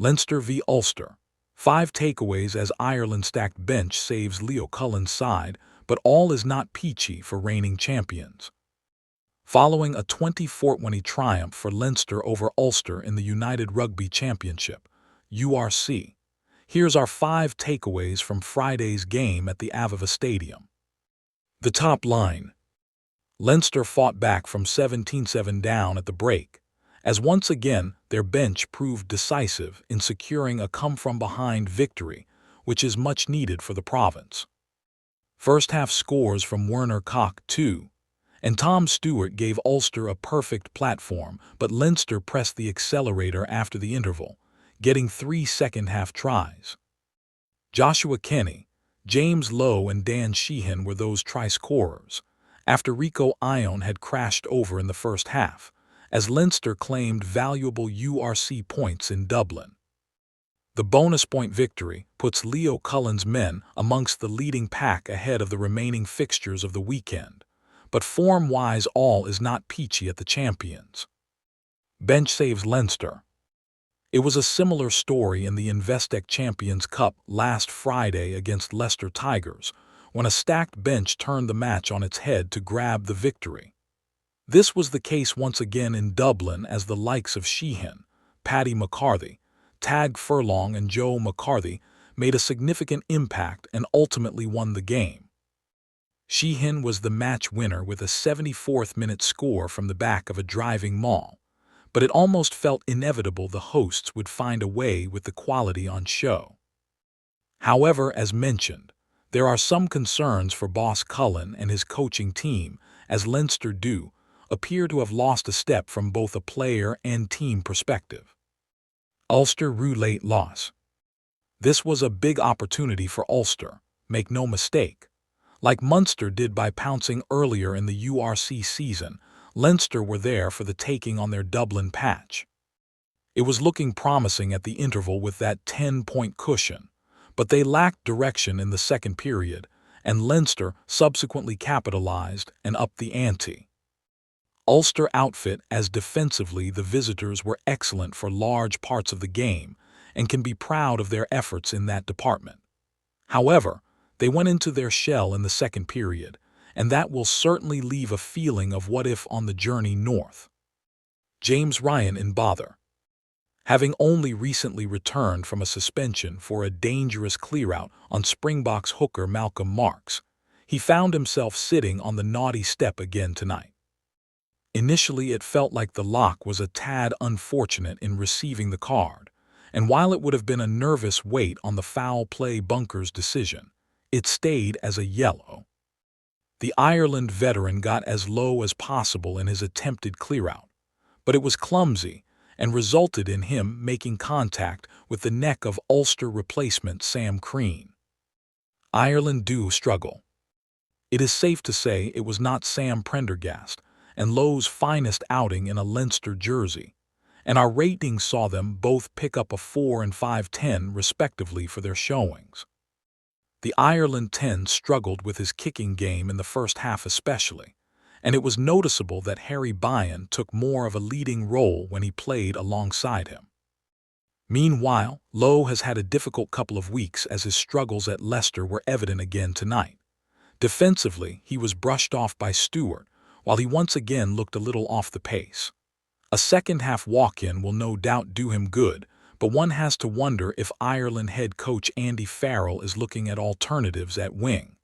Leinster v Ulster. 5 takeaways as Ireland stacked bench saves Leo Cullen's side, but all is not peachy for reigning champions. Following a 24-20 triumph for Leinster over Ulster in the United Rugby Championship, URC, here's our 5 takeaways from Friday's game at the Aviva Stadium. The top line. Leinster fought back from 17-7 down at the break, as once again their bench proved decisive in securing a come-from-behind victory, which is much needed for the province. First-half scores from Werner Koch 2, and Tom Stewart gave Ulster a perfect platform, but Leinster pressed the accelerator after the interval, getting 3 second-half tries. Joshua Kenny, James Lowe and Dan Sheehan were those try-scorers, after Rico Ione had crashed over in the first half, as Leinster claimed valuable URC points in Dublin. The bonus point victory puts Leo Cullen's men amongst the leading pack ahead of the remaining fixtures of the weekend, but form-wise all is not peachy at the champions. Bench saves Leinster. It was a similar story in the Investec Champions Cup last Friday against Leicester Tigers, when a stacked bench turned the match on its head to grab the victory. This was the case once again in Dublin as the likes of Sheehan, Paddy McCarthy, Tadhg Furlong and Joe McCarthy made a significant impact and ultimately won the game. Sheehan was the match winner with a 74th-minute score from the back of a driving maul, but it almost felt inevitable the hosts would find a way with the quality on show. However, as mentioned, there are some concerns for boss Cullen and his coaching team, as Leinster appear to have lost a step from both a player and team perspective. Ulster late loss. This was a big opportunity for Ulster, make no mistake. Like Munster did by pouncing earlier in the URC season, Leinster were there for the taking on their Dublin patch. It was looking promising at the interval with that 10-point cushion, but they lacked direction in the second period, and Leinster subsequently capitalized and upped the ante. Ulster outfit as defensively the visitors were excellent for large parts of the game and can be proud of their efforts in that department. However, they went into their shell in the second period, and that will certainly leave a feeling of what if on the journey north. James Ryan in bother. Having only recently returned from a suspension for a dangerous clear-out on Springboks hooker Malcolm Marx, he found himself sitting on the naughty step again tonight. Initially, it felt like the lock was a tad unfortunate in receiving the card, and while it would have been a nervous wait on the foul play bunker's decision, it stayed as a yellow. The Ireland veteran got as low as possible in his attempted clear-out, but it was clumsy and resulted in him making contact with the neck of Ulster replacement Sam Crean. Ireland struggle. It is safe to say it was not Sam Prendergast and Lowe's finest outing in a Leinster jersey, and our ratings saw them both pick up a 4 and 5/10 respectively for their showings. The Ireland 10 struggled with his kicking game in the first half especially, and it was noticeable that Harry Byan took more of a leading role when he played alongside him. Meanwhile, Lowe has had a difficult couple of weeks as his struggles at Leicester were evident again tonight. Defensively, he was brushed off by Stewart, while he once again looked a little off the pace. A second-half walk-in will no doubt do him good, but one has to wonder if Ireland head coach Andy Farrell is looking at alternatives at wing.